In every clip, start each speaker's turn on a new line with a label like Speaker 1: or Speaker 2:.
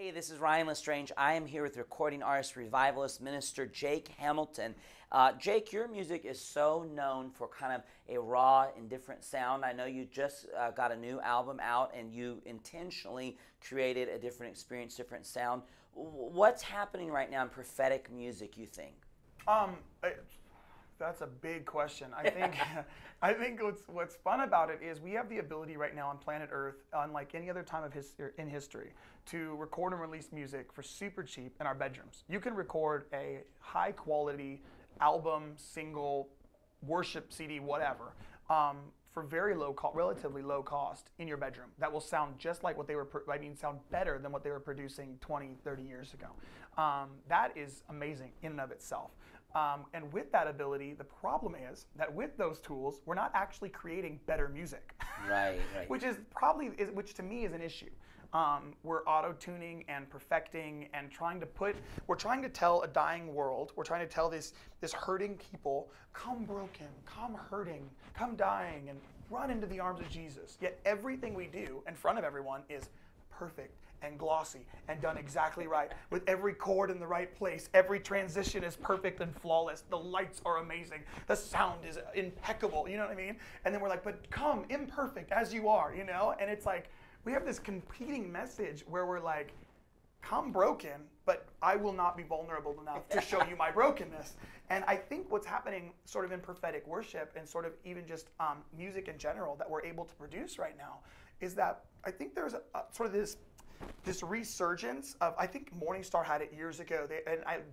Speaker 1: Hey, this is Ryan LeStrange. I am here with recording artist, revivalist, minister Jake Hamilton. Jake, your music is so known for kind of a raw and different sound. I know you just got a new album out and you intentionally created a different experience, different sound. What's happening right now in prophetic music, you think?
Speaker 2: That's a big question. I think what's fun about it is we have the ability right now on planet Earth, unlike any other time of in history, to record and release music for super cheap in our bedrooms. You can record a high quality album, single, worship CD, whatever, for very low cost, relatively low cost in your bedroom. That will sound just like what they were, sound better than what they were producing 20, 30 years ago. That is amazing in and of itself. And with that ability, the problem is that with those tools, we're not actually creating better music.
Speaker 1: Right.
Speaker 2: Which which to me is an issue. We're auto-tuning and perfecting and we're trying to tell a dying world, we're trying to tell this hurting people, come broken, come hurting, come dying, and run into the arms of Jesus. Yet everything we do in front of everyone is perfect and glossy and done exactly right, with every chord in the right place. Every transition is perfect and flawless. The lights are amazing. The sound is impeccable, you know what I mean? And then we're like, but come imperfect as you are, you know? And it's like, we have this competing message where we're like, come broken, but I will not be vulnerable enough to show you my brokenness. And I think what's happening sort of in prophetic worship and sort of even just music in general that we're able to produce right now is that I think there's sort of this resurgence of, I think Morningstar had it years ago,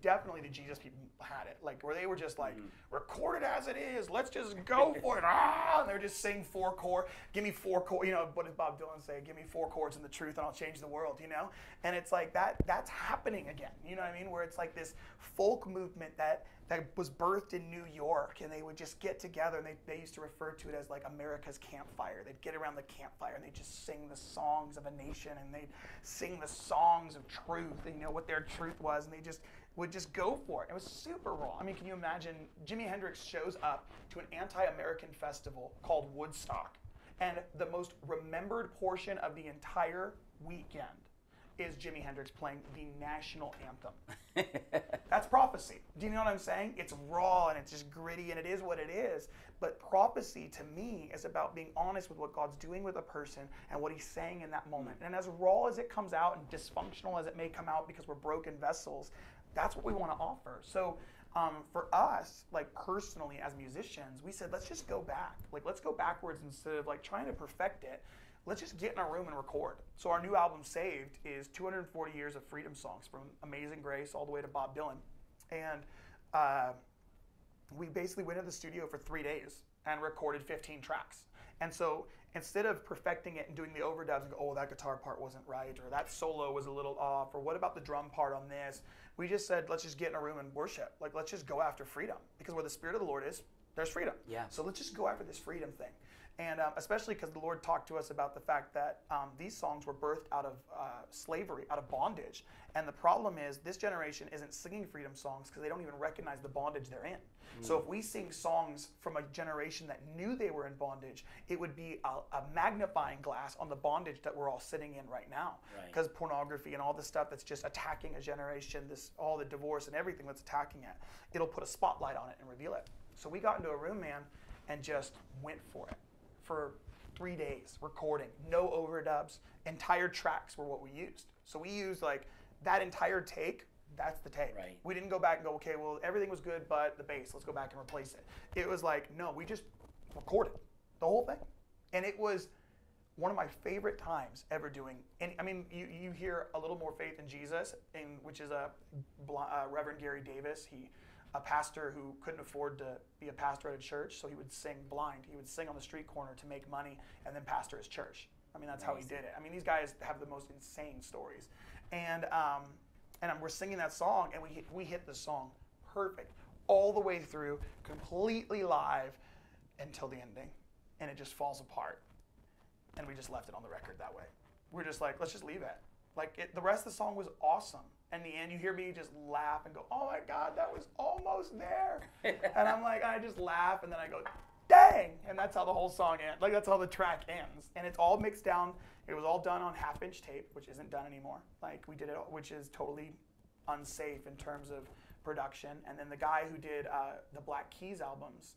Speaker 2: definitely the Jesus people had it, like where they were just like, record it as it is, let's just go for it, and they're just sing four chord, give me four chord, you know, what did Bob Dylan say, give me four chords in the truth and I'll change the world, you know? And it's like that's happening again, you know what I mean? Where it's like this folk movement that was birthed in New York, and they would just get together, and they used to refer to it as like America's campfire. They'd get around the campfire and they'd just sing the songs of a nation, and they'd sing the songs of truth, and you know what their truth was, and they just would just go for it. It was super raw. I mean, can you imagine Jimi Hendrix shows up to an anti-American festival called Woodstock, and the most remembered portion of the entire weekend is Jimi Hendrix playing the national anthem. That's prophecy. Do you know what I'm saying? It's raw and it's just gritty and it is what it is. But prophecy to me is about being honest with what God's doing with a person and what he's saying in that moment. And as raw as it comes out and dysfunctional as it may come out because we're broken vessels, that's what we want to offer. So for us, like personally as musicians, we said, let's just go back. Like, let's go backwards instead of like trying to perfect it. Let's just get in our room and record. So our new album, Saved, is 240 years of freedom songs from Amazing Grace all the way to Bob Dylan. And we basically went to the studio for 3 days and recorded 15 tracks. And so instead of perfecting it and doing the overdubs and go, oh, that guitar part wasn't right, or that solo was a little off, or what about the drum part on this? We just said, let's just get in a room and worship. Like, let's just go after freedom. Because where the Spirit of the Lord is, there's freedom.
Speaker 1: Yeah.
Speaker 2: So let's just go after this freedom thing. And especially because the Lord talked to us about the fact that these songs were birthed out of slavery, out of bondage. And the problem is this generation isn't singing freedom songs because they don't even recognize the bondage they're in. So if we sing songs from a generation that knew they were in bondage, it would be a magnifying glass on the bondage that we're all sitting in right now. Because pornography and all the stuff that's just attacking a generation, all the divorce and everything that's attacking it, it'll put a spotlight on it and reveal it. So we got into a room, man, and just went for it. For 3 days, recording, no overdubs, entire tracks were what we used. So we used like that entire take, that's the take.
Speaker 1: Right.
Speaker 2: We didn't go back and go, okay, well, everything was good, but the bass, let's go back and replace it. It was like, no, we just recorded the whole thing. And it was one of my favorite times ever doing. And I mean, you hear A Little More Faith in Jesus, which is Reverend Gary Davis. A pastor who couldn't afford to be a pastor at a church, so he would sing blind. He would sing on the street corner to make money and then pastor his church. I mean, that's how he did it. I mean, these guys have the most insane stories. And we're singing that song, and we hit the song perfect all the way through, completely live until the ending, and it just falls apart. And we just left it on the record that way. We're just like, let's just leave it. Like, the rest of the song was awesome. And in the end, you hear me just laugh and go, oh my God, that was almost there. And I'm like, I just laugh, and then I go, dang, and that's how the whole song ends. Like that's how the track ends, and it's all mixed down. It was all done on half-inch tape, which isn't done anymore. Like we did it, which is totally unsafe in terms of production. And then the guy who did the Black Keys albums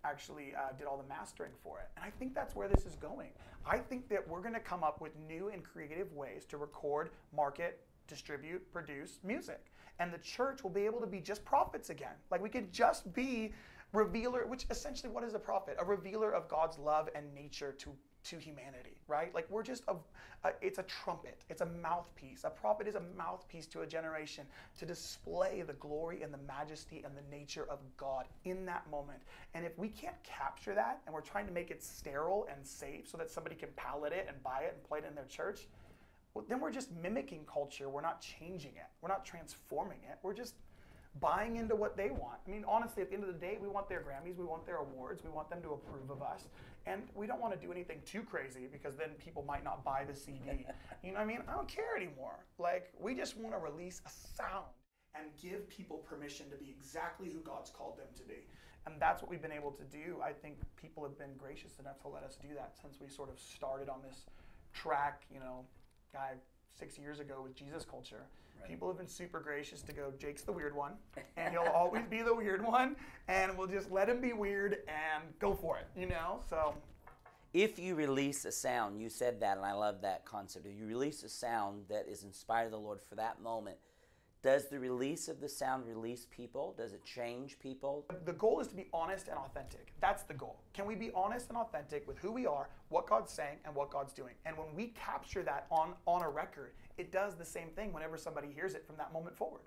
Speaker 2: actually did all the mastering for it. And I think that's where this is going. I think that we're going to come up with new and creative ways to record, market, distribute, produce music. And the church will be able to be just prophets again. Like we could just be revealer, which essentially what is a prophet? A revealer of God's love and nature to humanity, right? Like we're just it's a trumpet, it's a mouthpiece. A prophet is a mouthpiece to a generation to display the glory and the majesty and the nature of God in that moment. And if we can't capture that and we're trying to make it sterile and safe so that somebody can palate it and buy it and play it in their church, well, then we're just mimicking culture. We're not changing it. We're not transforming it. We're just buying into what they want. I mean, honestly, at the end of the day, we want their Grammys, we want their awards, we want them to approve of us, and we don't want to do anything too crazy because then people might not buy the CD. You know what I mean? I don't care anymore. Like, we just want to release a sound and give people permission to be exactly who God's called them to be. And that's what we've been able to do. I think people have been gracious enough to let us do that since we sort of started on this track, 6 years ago with Jesus Culture. Right. People have been super gracious to go, Jake's the weird one, and he'll always be the weird one, and we'll just let him be weird and go for it, so.
Speaker 1: If you release a sound, you said that, and I love that concept. If you release a sound that is inspired of the Lord for that moment, does the release of the sound release people? Does it change people?
Speaker 2: The goal is to be honest and authentic. That's the goal. Can we be honest and authentic with who we are, what God's saying, and what God's doing? And when we capture that on a record, it does the same thing whenever somebody hears it from that moment forward.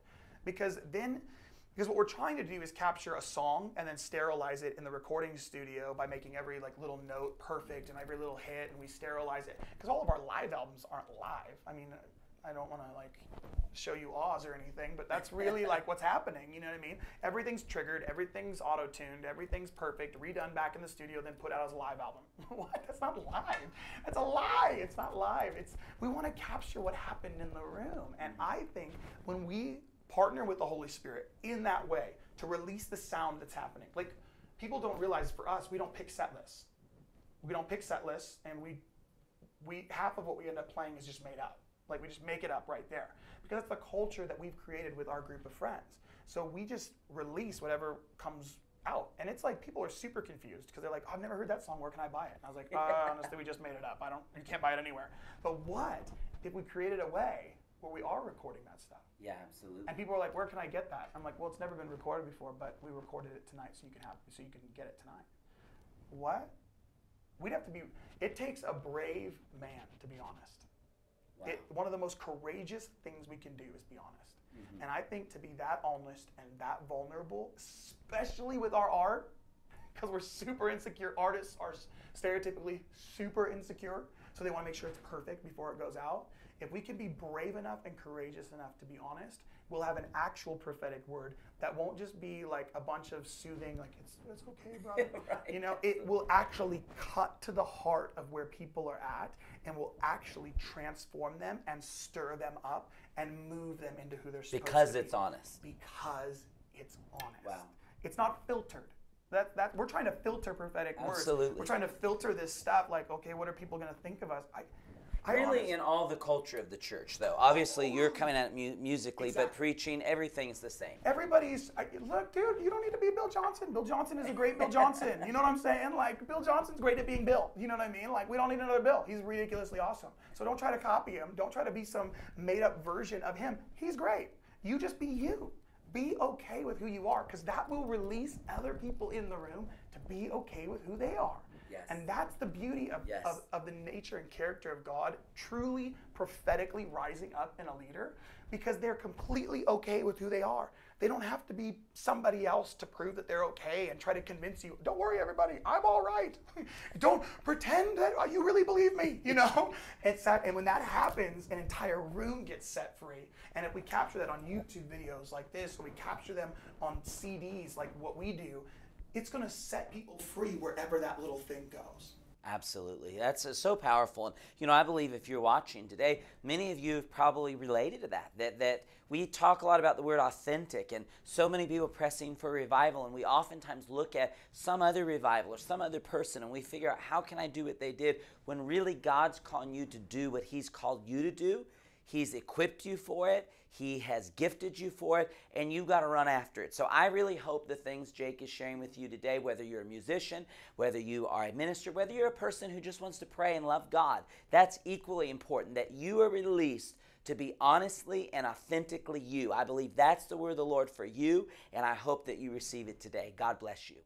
Speaker 2: Because what we're trying to do is capture a song and then sterilize it in the recording studio by making every little note perfect and every little hit, and we sterilize it. Because all of our live albums aren't live. I mean, I don't want to show you Oz or anything, but that's really what's happening, you know what I mean? Everything's triggered, everything's auto-tuned, everything's perfect, redone back in the studio, then put out as a live album. What? That's not live. That's a lie. It's not live. We want to capture what happened in the room. And I think when we partner with the Holy Spirit in that way to release the sound that's happening, people don't realize for us, we don't pick set lists. We don't pick set lists, and we half of what we end up playing is just made up. We just make it up right there. Because that's the culture that we've created with our group of friends. So we just release whatever comes out. And it's people are super confused because they're like, oh, I've never heard that song, where can I buy it? And I was like, honestly, we just made it up. You can't buy it anywhere. But what if we created a way where we are recording that stuff?
Speaker 1: Yeah, absolutely.
Speaker 2: And people are like, where can I get that? I'm like, well, it's never been recorded before, but we recorded it tonight so you can get it tonight. What? It takes a brave man, to be honest. Wow. One of the most courageous things we can do is be honest. Mm-hmm. And I think to be that honest and that vulnerable, especially with our art, because we're super insecure. Artists are stereotypically super insecure, so they want to make sure it's perfect before it goes out. If we can be brave enough and courageous enough to be honest, we'll have an actual prophetic word that won't just be a bunch of soothing, it's okay, brother. Right. It will actually cut to the heart of where people are at and will actually transform them and stir them up and move them into who they're supposed to be.
Speaker 1: Because it's honest.
Speaker 2: Because it's honest.
Speaker 1: Wow.
Speaker 2: It's not filtered. That we're trying to filter prophetic words.
Speaker 1: Absolutely.
Speaker 2: We're trying to filter this stuff okay, what are people going to think of us?
Speaker 1: Really, in all the culture of the church, though. Obviously, you're coming at it musically,
Speaker 2: exactly.
Speaker 1: But preaching, everything's the same.
Speaker 2: Look, dude, you don't need to be Bill Johnson. Bill Johnson is a great Bill Johnson. You know what I'm saying? Bill Johnson's great at being Bill. You know what I mean? We don't need another Bill. He's ridiculously awesome. So don't try to copy him. Don't try to be some made-up version of him. He's great. You just be you. Be okay with who you are, because that will release other people in the room to be okay with who they are.
Speaker 1: Yes.
Speaker 2: And that's the beauty of the nature and character of God truly prophetically rising up in a leader, because they're completely okay with who they are. They don't have to be somebody else to prove that they're okay and try to convince you, don't worry everybody, I'm all right. Don't pretend that you really believe me, And when that happens, an entire room gets set free. And if we capture that on YouTube videos like this, or we capture them on CDs like what we do, it's going to set people free wherever that little thing goes.
Speaker 1: Absolutely. That's so powerful. And, I believe if you're watching today, many of you have probably related to that we talk a lot about the word authentic and so many people pressing for revival. And we oftentimes look at some other revival or some other person and we figure out how can I do what they did when really God's calling you to do what he's called you to do. He's equipped you for it. He has gifted you for it, and you've got to run after it. So I really hope the things Jake is sharing with you today, whether you're a musician, whether you are a minister, whether you're a person who just wants to pray and love God, that's equally important, that you are released to be honestly and authentically you. I believe that's the word of the Lord for you, and I hope that you receive it today. God bless you.